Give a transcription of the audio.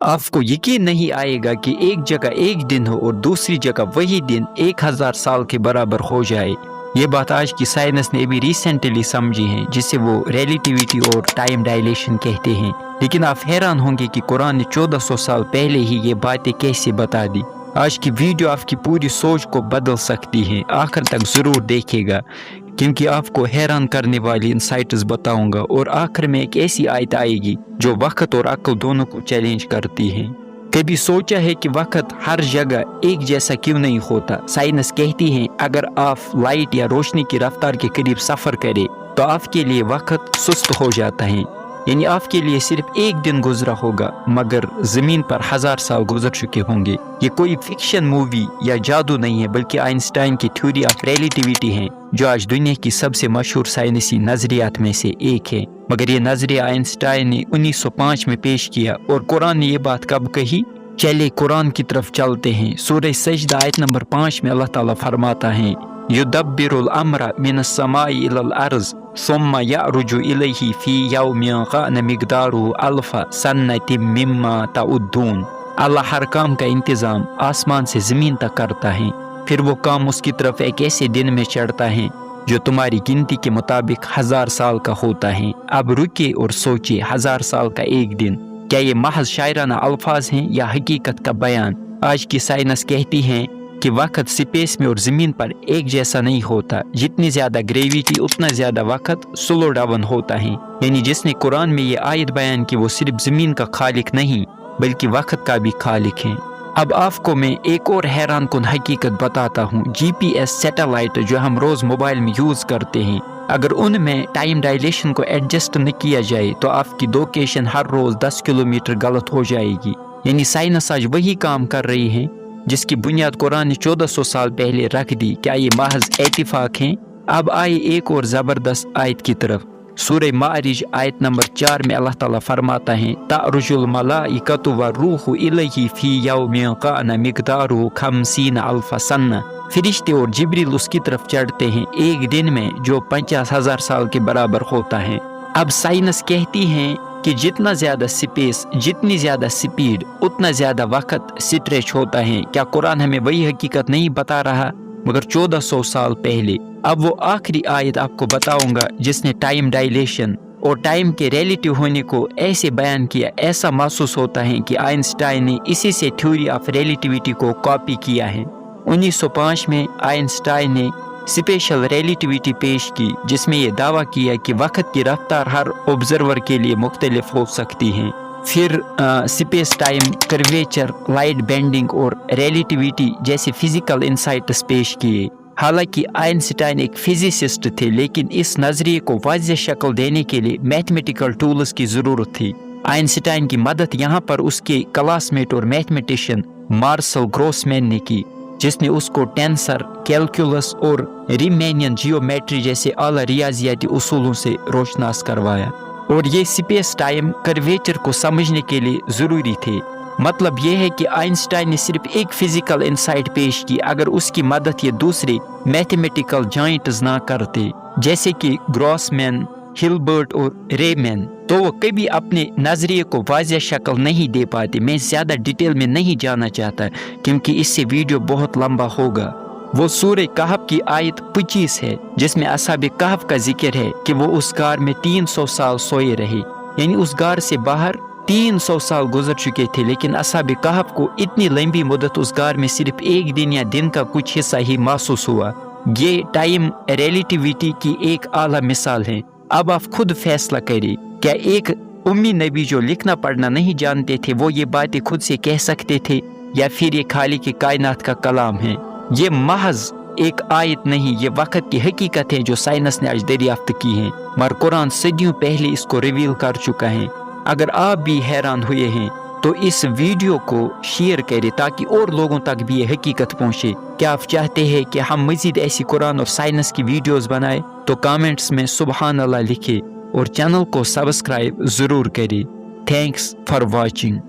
आपको यकीन नहीं आएगा कि एक जगह एक दिन हो और दूसरी जगह वही दिन 1000 साल के बराबर हो जाए। ये बात आज की साइंस ने अभी रिसेंटली समझी है, जिसे वो रिलेटिविटी और टाइम डायलेशन कहते हैं। लेकिन आप हैरान होंगे कि कुरान ने 1400 साल पहले ही ये बातें कैसे बता दी। आज की वीडियो आपकी पूरी सोच को बदल सकती है, आखिर तक ज़रूर देखिएगा क्योंकि आपको हैरान करने वाली इंसाइट्स बताऊंगा। और आखिर में एक ऐसी आयत आएगी जो वक्त और अक्ल दोनों को चैलेंज करती है। कभी सोचा है कि वक्त हर जगह एक जैसा क्यों नहीं होता? साइंस कहती है अगर आप लाइट या रोशनी की रफ्तार के करीब सफ़र करें तो आपके लिए वक्त सुस्त हो जाता है, यानी आपके लिए सिर्फ एक दिन गुजरा होगा मगर ज़मीन पर 1000 साल गुजर चुके होंगे। ये कोई फिक्शन मूवी या जादू नहीं है, बल्कि आइंस्टाइन की थ्योरी ऑफ रिलेटिविटी है, जो आज दुनिया की सबसे मशहूर साइंसी नज़रियात में से एक है। मगर ये नज़रिया आइंस्टाइन ने 1905 में पेश किया। और कुरान ने ये बात कब कही? चले कुरान की तरफ चलते हैं। सूरह सजदा आयत नंबर 5 में अल्लाह ताला फरमाता है, युदब्बिरुल अम्रा मिनस समाई इलल अर्ज़ सुम्मा यअरुजु इलैहि फी यौमिन कान मिक़दारुहु अल्फ़ सन्नतिम मिम्मा तउद्दून। अल्लाह हर काम का इंतज़ाम आसमान से ज़मीन तक करता है, फिर वो काम उसकी तरफ एक ऐसे दिन में चढ़ता है जो तुम्हारी गिनती के मुताबिक 1000 साल का होता है। अब रुके और सोचिए, 1000 साल का एक दिन, क्या ये महज शायराना अल्फाज हैं या हकीकत का बयान? आज की साइंस कहती है कि वक्त स्पेस में और ज़मीन पर एक जैसा नहीं होता। जितनी ज़्यादा ग्रेविटी उतना ज़्यादा वक्त स्लो डाउन होता है। यानी जिसने कुरान में ये आयत बयान की वो सिर्फ ज़मीन का खालिक नहीं बल्कि वक्त का भी खालिक है। अब आपको मैं एक और हैरान कुन हकीकत बताता हूँ। GPS सैटेलाइट जो हम रोज़ मोबाइल में यूज़ करते हैं, अगर उनमें टाइम डायलेशन को एडजस्ट न किया जाए तो आपकी लोकेशन हर रोज़ 10 किलोमीटर गलत हो जाएगी। यानी साइंस आज वही काम कर रही है जिसकी बुनियाद कुरान ने 1400 साल पहले रख दी। क्या ये महज इत्तेफाक हैं? अब आए एक और ज़बरदस्त आयत की तरफ। सूरह मारिज आयत नंबर 4 में अल्लाह ताला फरमाता है, तारुजुल मलाइकतु व रूहु इलैहि फी यौमिन कान मिक़दारुहु 50 अल्फ़ सन्ना। फरिश्ते और जिब्रील उसकी तरफ चढ़ते हैं एक दिन में जो 50,000 साल के बराबर होता है। अब साइंस कहती है कि जितना ज़्यादा स्पेस, जितनी ज़्यादा स्पीड, उतना ज़्यादा वक्त स्ट्रेच होता है। क्या कुरान हमें वही हकीकत नहीं बता रहा, मगर 1400 साल पहले? अब वो आखिरी आयत आपको बताऊंगा जिसने टाइम डायलेशन और टाइम के रिलेटिव होने को ऐसे बयान किया, ऐसा महसूस होता है कि आइंस्टाइन ने इसी से थ्योरी ऑफ रिलेटिविटी को कॉपी किया है। 1905 में आइंस्टाइन ने स्पेशल रिलेटिविटी पेश की, जिसमें यह दावा किया कि वक्त की रफ्तार हर ऑब्जर्वर के लिए मुख्तलिफ हो सकती है। फिर space time curvature, light bending और रिलेटिविटी जैसे फिजिकल इंसाइट्स पेश किए। हालांकि आइंस्टाइन एक फिजिसिस्ट थे, लेकिन इस नजरिए को वाज़ेह शक्ल देने के लिए मैथमेटिकल टूल्स की ज़रूरत थी। आइंस्टाइन की मदद यहाँ पर उसके क्लासमेट और मैथमेटिशियन मार्शल ग्रोसमैन ने की, जिसने उसको टेंसर, कैलकुलस और रीमेनियन जियोमेट्री जैसे आला रियाजियाती उसूलों से रोशनास करवाया। और ये स्पेस टाइम कर्वेचर को समझने के लिए ज़रूरी थे। मतलब यह है कि आइंस्टाइन ने सिर्फ एक फिजिकल इंसाइट पेश की, अगर उसकी मदद ये दूसरे मैथमेटिकल जॉइंट्स ना करते जैसे कि ग्रॉसमैन, हिल्बर्ट और रेमैन, तो वो कभी अपने नजरिए को वाज़ेह शक्ल नहीं दे पाते। मैं ज़्यादा डिटेल में नहीं जाना चाहता क्योंकि इससे वीडियो बहुत लंबा होगा। वो सूरह कहफ की आयत 25 है जिसमें असहाबे कहफ का जिक्र है कि वो उस गार में 300 साल सोए रहे। यानी उस गार से बाहर 300 साल गुजर चुके थे, लेकिन असहाबे कहफ को इतनी लंबी मुद्दत उस गार में सिर्फ एक दिन या दिन का कुछ हिस्सा ही महसूस हुआ। ये टाइम रिलेटिविटी की एक आला मिसाल है। अब आप खुद फैसला करें, क्या एक उम्मी नबी जो लिखना पढ़ना नहीं जानते थे वो ये बातें खुद से कह सकते थे, या फिर ये खाली के कायनात का कलाम है? ये महज एक आयत नहीं, ये वक्त की हकीकत है जो साइंस ने आज दरियाफ्त की है, मगर कुरान सदियों पहले इसको रिवील कर चुका है। अगर आप भी हैरान हुए हैं तो इस वीडियो को शेयर करें ताकि और लोगों तक भी ये हकीकत पहुंचे। क्या आप चाहते हैं कि हम मजीद ऐसी कुरान और साइंस की वीडियोस बनाएं? तो कमेंट्स में सुबहान अल्लाह लिखें और चैनल को सब्सक्राइब ज़रूर करें। Thanks for watching.